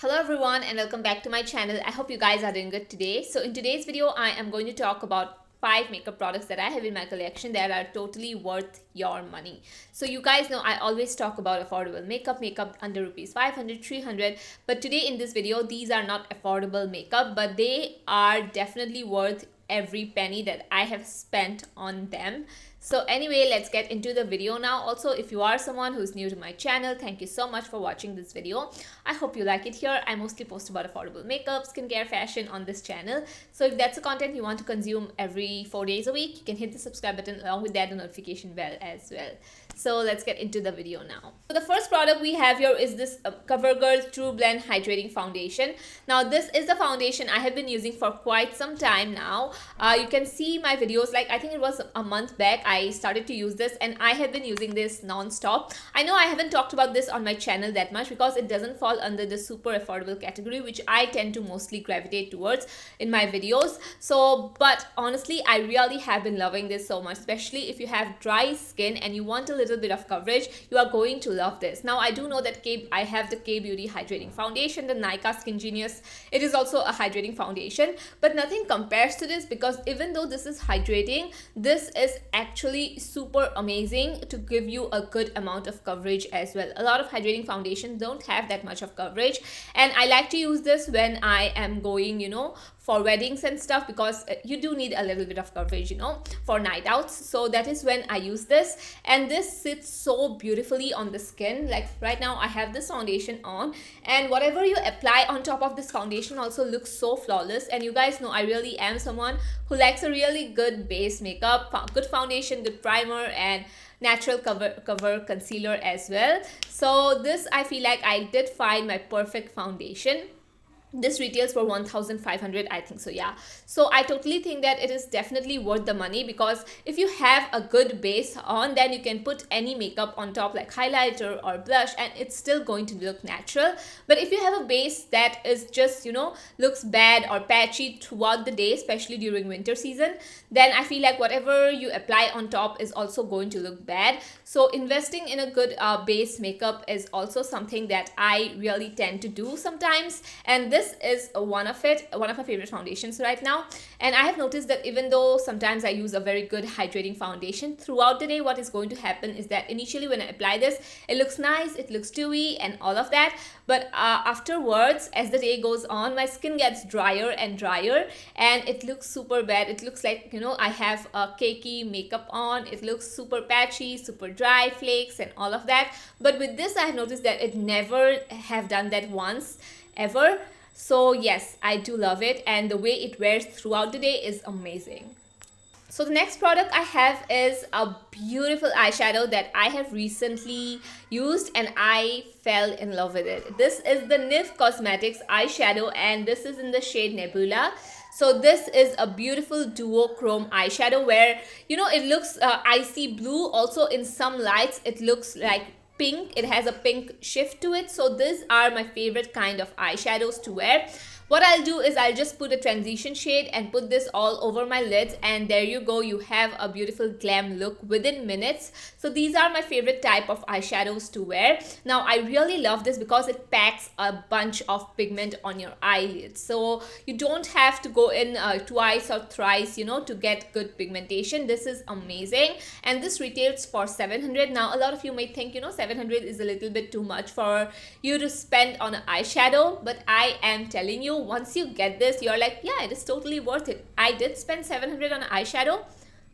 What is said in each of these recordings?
Hello everyone and welcome back to my channel. I hope you guys are doing good today. So in today's video, I am going to talk about 5 makeup products that I have in my collection that are totally worth your money. So you guys know I always talk about affordable makeup under rupees 500, 300. But today in this video, these are not affordable makeup, but they are definitely worth every penny that I have spent on them. So anyway, let's get into the video now. Also, if you are someone who's new to my channel, thank you so much for watching this video. I hope you like it here. I mostly post about affordable makeup, skincare, fashion on this channel. So if that's the content you want to consume every 4 days a week, you can hit the subscribe button along with that the notification bell as well. So let's get into the video now. So the first product we have here is this Covergirl Trueblend Hydrating Foundation. Now this is the foundation I have been using for quite some time now. You can see my videos, like I think it was a month back I started to use this, and I have been using this non-stop. I know I haven't talked about this on my channel that much because it doesn't fall under the super affordable category, which I tend to mostly gravitate towards in my videos. So but honestly, I really have been loving this so much, especially if you have dry skin and you want a little bit of coverage. You are going to love this. Now I do know that I have the K Beauty Hydrating Foundation, the Nykaa Skin Genius. It is also a hydrating foundation, but nothing compares to this, because even though this is hydrating, this is actually super amazing to give you a good amount of coverage as well. A lot of hydrating foundations don't have that much of coverage, and I like to use this when I am going, for weddings and stuff, because you do need a little bit of coverage, for night outs. So that is when I use this, and this sits so beautifully on the skin. Like right now I have this foundation on, and whatever you apply on top of this foundation also looks so flawless. And you guys know I really am someone who likes a really good base makeup, good foundation, good primer, and natural cover concealer as well. So this, I feel like I did find my perfect foundation. This retails for 1,500, I think so. Yeah, so I totally think that it is definitely worth the money, because if you have a good base on, then you can put any makeup on top like highlighter or blush, and it's still going to look natural. But if you have a base that is just looks bad or patchy throughout the day, especially during winter season, then I feel like whatever you apply on top is also going to look bad. So investing in a good base makeup is also something that I really tend to do sometimes, and this is one of my favorite foundations right now. And I have noticed that even though sometimes I use a very good hydrating foundation, throughout the day what is going to happen is that initially when I apply this, it looks nice, it looks dewy and all of that, but afterwards, as the day goes on, my skin gets drier and drier, and it looks super bad. It looks like I have a cakey makeup on. It looks super patchy, super dry, flakes and all of that. But with this, I have noticed that it never have done that once ever. So yes, I do love it, and the way it wears throughout the day is amazing. So the next product I have is a beautiful eyeshadow that I have recently used, and I fell in love with it. This is the Niv Cosmetics Eyeshadow, and this is in the shade Nebula. So this is a beautiful duochrome eyeshadow where it looks icy blue. Also in some lights it looks like pink. It has a pink shift to it. So these are my favorite kind of eyeshadows to wear. What I'll do is I'll just put a transition shade and put this all over my lids, and there you go, you have a beautiful glam look within minutes. So these are my favorite type of eyeshadows to wear. Now I really love this because it packs a bunch of pigment on your eyelids, so you don't have to go in twice or thrice to get good pigmentation. This is amazing, and this retails for 700. Now a lot of you may think 700 is a little bit too much for you to spend on an eyeshadow, but I am telling you, once you get this, you're like, yeah, it is totally worth it. I did spend 700 on an eyeshadow,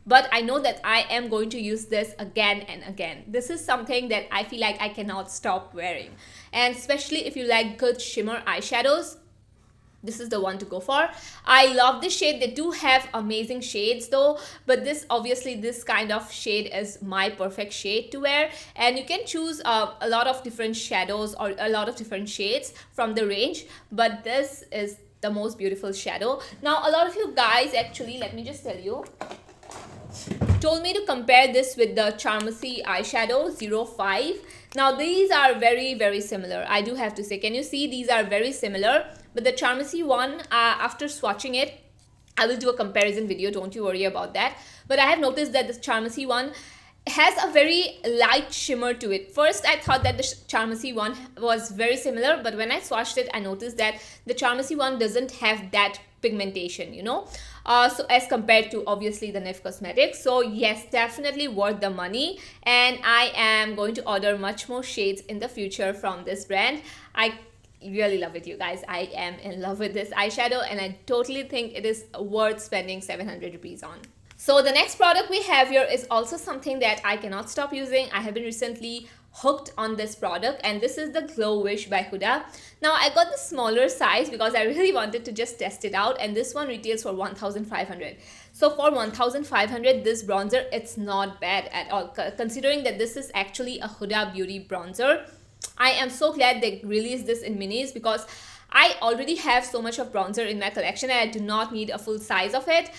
but I know that I am going to use this again and again. This is something that I feel like I cannot stop wearing, and especially if you like good shimmer eyeshadows, this is the one to go for. I love this shade. They do have amazing shades though, but this kind of shade is my perfect shade to wear, and you can choose a lot of different shadows or a lot of different shades from the range, but this is the most beautiful shadow. Now a lot of you guys, actually let me just tell you, told me to compare this with the Charmacy eyeshadow 05. Now these are very, very similar, I do have to say. Can you see? These are very similar, but the Charmacy one, after swatching it, I will do a comparison video, don't you worry about that. But I have noticed that this Charmacy one, has a very light shimmer to it. First, I thought that the Charmacy one was very similar, but when I swatched it, I noticed that the Charmacy one doesn't have that pigmentation, you know. So as compared to obviously the Niv Cosmetics. So yes, definitely worth the money, and I am going to order much more shades in the future from this brand. I really love it, you guys. I am in love with this eyeshadow, and I totally think it is worth spending 700 rupees on. So the next product we have here is also something that I cannot stop using. I have been recently hooked on this product, and this is the Glowish by Huda. Now I got the smaller size because I really wanted to just test it out, and this one retails for 1500. So for 1500, this bronzer, it's not bad at all, considering that this is actually a Huda Beauty bronzer. I am so glad they released this in minis because I already have so much of bronzer in my collection and I do not need a full size of it.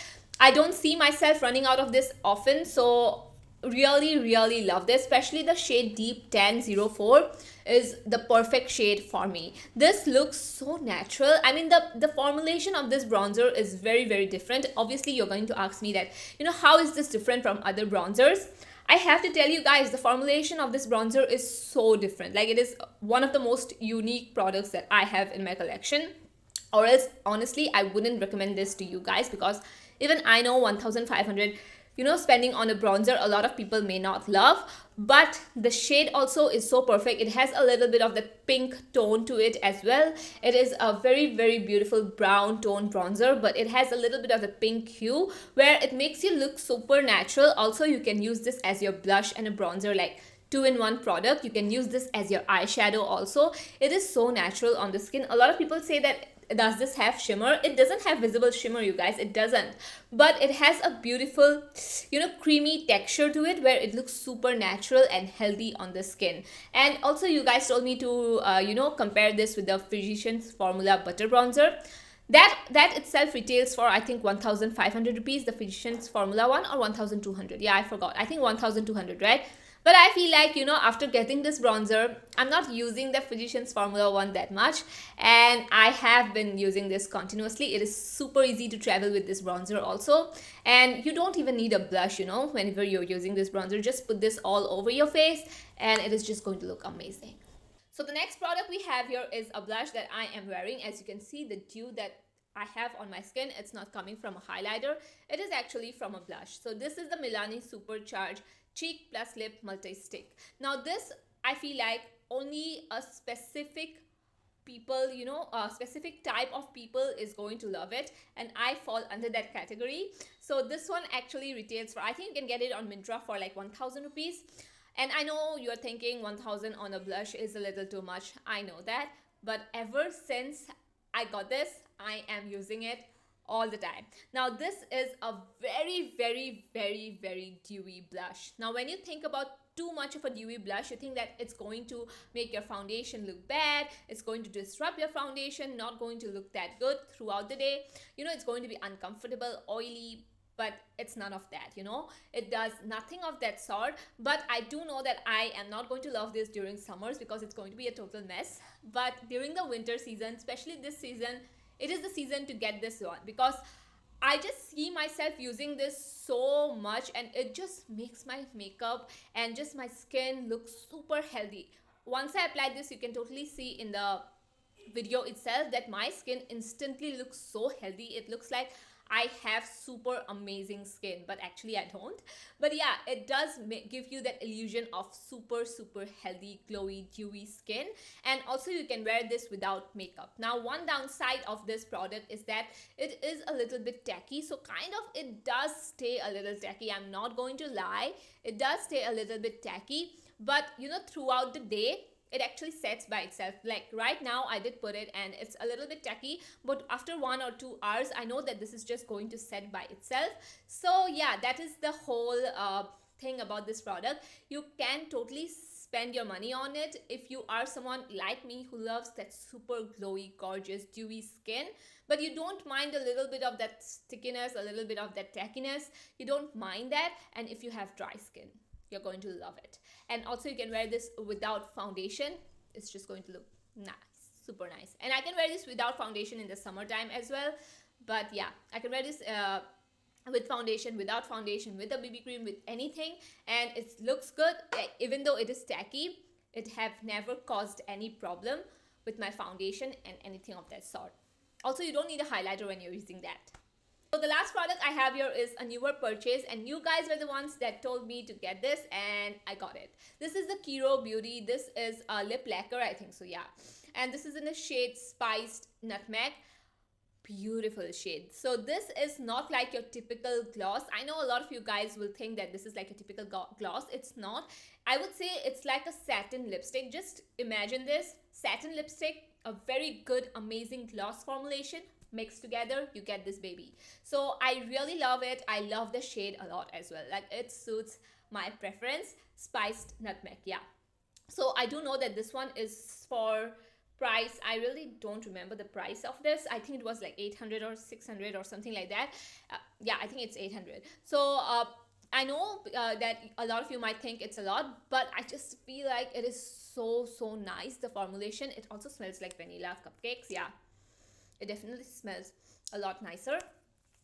I don't see myself running out of this often, so really love this. Especially the shade Deep Tan 04 is the perfect shade for me. This looks so natural. I mean, the formulation of this bronzer is very different. Obviously you're going to ask me that, you know, how is this different from other bronzers? I have to tell you guys, the formulation of this bronzer is so different. Like, it is one of the most unique products that I have in my collection, or else honestly I wouldn't recommend this to you guys, because even I know 1500, you know, spending on a bronzer, a lot of people may not love, but the shade also is so perfect. It has a little bit of the pink tone to it as well. It is a very beautiful brown tone bronzer, but it has a little bit of the pink hue where it makes you look super natural. Also, you can use this as your blush and a bronzer, like two-in-one product. You can use this as your eyeshadow also. It is so natural on the skin. A lot of people say that, does this have shimmer? It doesn't have visible shimmer, you guys. It doesn't, but it has a beautiful, you know, creamy texture to it where it looks super natural and healthy on the skin. And also, you guys told me to you know, compare this with the Physicians Formula Butter Bronzer. That itself retails for, I think, 1500 rupees, the Physicians Formula one, or 1200. Yeah, I forgot. I think 1200, right? But I feel like, you know, after getting this bronzer, I'm not using the Physicians Formula 1 that much, and I have been using this continuously. It is super easy to travel with this bronzer also, and you don't even need a blush, you know, whenever you're using this bronzer. Just put this all over your face and it is just going to look amazing. So the next product we have here is a blush that I am wearing. As you can see, the dew that I have on my skin, it's not coming from a highlighter, it is actually from a blush. So this is the Milani Supercharged Cheek Plus Lip Multi-Stick. Now this, I feel like only a specific people, you know, a specific type of people is going to love it, and I fall under that category. So this one actually retails for, I think you can get it on Myntra for like 1000 rupees. And I know you're thinking 1000 on a blush is a little too much. I know that, but ever since I got this, I am using it all the time. Now this is a very dewy blush. Now when you think about too much of a dewy blush, you think that it's going to make your foundation look bad, it's going to disrupt your foundation, not going to look that good throughout the day, you know, it's going to be uncomfortable, oily. But it's none of that, you know, it does nothing of that sort. But I do know that I am not going to love this during summers because it's going to be a total mess. But during the winter season, especially this season, it is the season to get this one, because I just see myself using this so much, and it just makes my makeup and just my skin look super healthy. Once I apply this, you can totally see in the video itself that my skin instantly looks so healthy. It looks like I have super amazing skin, but actually I don't. But yeah, it does give you that illusion of super healthy, glowy, dewy skin. And also you can wear this without makeup. Now one downside of this product is that it is a little bit tacky. So kind of it does stay a little tacky. I'm not going to lie. It does stay a little bit tacky. But you know, throughout the day, it actually sets by itself. Like right now I did put it and it's a little bit tacky, but after 1 or 2 hours I know that this is just going to set by itself. So yeah, that is the whole thing about this product. You can totally spend your money on it if you are someone like me who loves that super glowy, gorgeous, dewy skin, but you don't mind a little bit of that stickiness, a little bit of that tackiness. You don't mind that. And if you have dry skin, you're going to love it. And also you can wear this without foundation. It's just going to look nice, super nice. And I can wear this without foundation in the summertime as well. But yeah, I can wear this with foundation, without foundation, with a BB cream, with anything, and it looks good. Even though it is tacky, it have never caused any problem with my foundation and anything of that sort. Also, you don't need a highlighter when you're using that. So the last product I have here is a newer purchase, and you guys were the ones that told me to get this, and I got it. This is the Kiro Beauty. This is a lip lacquer, I think so, yeah. And this is in the shade Spiced Nutmeg. Beautiful shade. So this is not like your typical gloss. I know a lot of you guys will think that this is like a typical gloss. It's not. I would say it's like a satin lipstick. Just imagine this satin lipstick, a very good, amazing gloss formulation mixed together, you get this baby. So I really love it. I love the shade a lot as well. Like, it suits my preference. Spiced Nutmeg, yeah. So I do know that this one is for price. I really don't remember the price of this. I think it was like 800 or 600 or something like that. Yeah, I think it's 800. So I know that a lot of you might think it's a lot, but I just feel like it is so nice, the formulation. It also smells like vanilla cupcakes. Yeah, it definitely smells a lot nicer.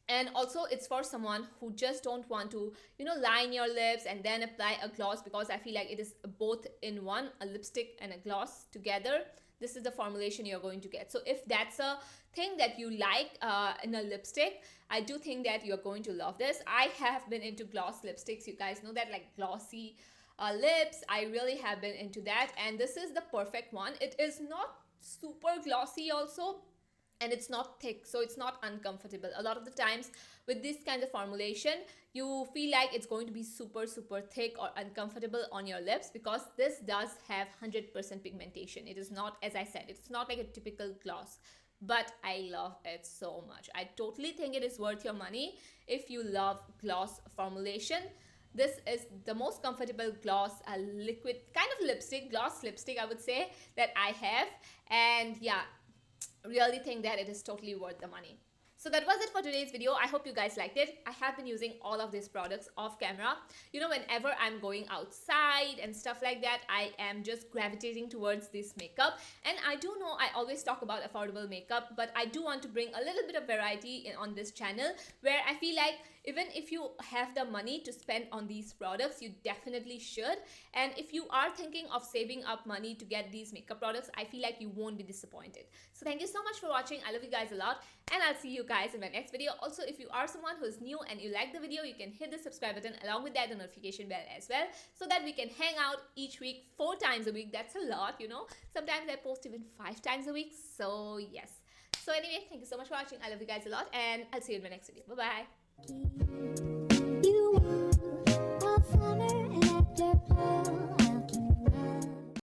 And also, it's for someone who just don't want to, you know, line your lips and then apply a gloss, because I feel like it is both in one, a lipstick and a gloss together. This is the formulation you're going to get. So if that's a thing that you like in a lipstick, I do think that you're going to love this. I have been into gloss lipsticks. You guys know that, like glossy lips. I really have been into that. And this is the perfect one. It is not super glossy also, and it's not thick, so it's not uncomfortable. A lot of the times with this kind of formulation, you feel like it's going to be super thick or uncomfortable on your lips, because this does have 100% pigmentation. It is not, as I said, it's not like a typical gloss, but I love it so much. I totally think it is worth your money if you love gloss formulation. This is the most comfortable gloss, a liquid kind of lipstick, gloss lipstick, I would say, that I have. And yeah, really think that it is totally worth the money. So that was it for today's video. I hope you guys liked it. I have been using all of these products off camera. You know, whenever I'm going outside and stuff like that, I am just gravitating towards this makeup. And I do know I always talk about affordable makeup, but I do want to bring a little bit of variety on this channel, where I feel like even if you have the money to spend on these products, you definitely should. And if you are thinking of saving up money to get these makeup products, I feel like you won't be disappointed. So thank you so much for watching. I love you guys a lot, and I'll see you guys in my next video. Also, if you are someone who is new and you like the video, you can hit the subscribe button, along with that the notification bell as well, so that we can hang out each week 4 times a week. That's a lot, you know. Sometimes I post even 5 times a week. So yes. So anyway, thank you so much for watching. I love you guys a lot, and I'll see you in my next video. Bye bye. You are a summer and after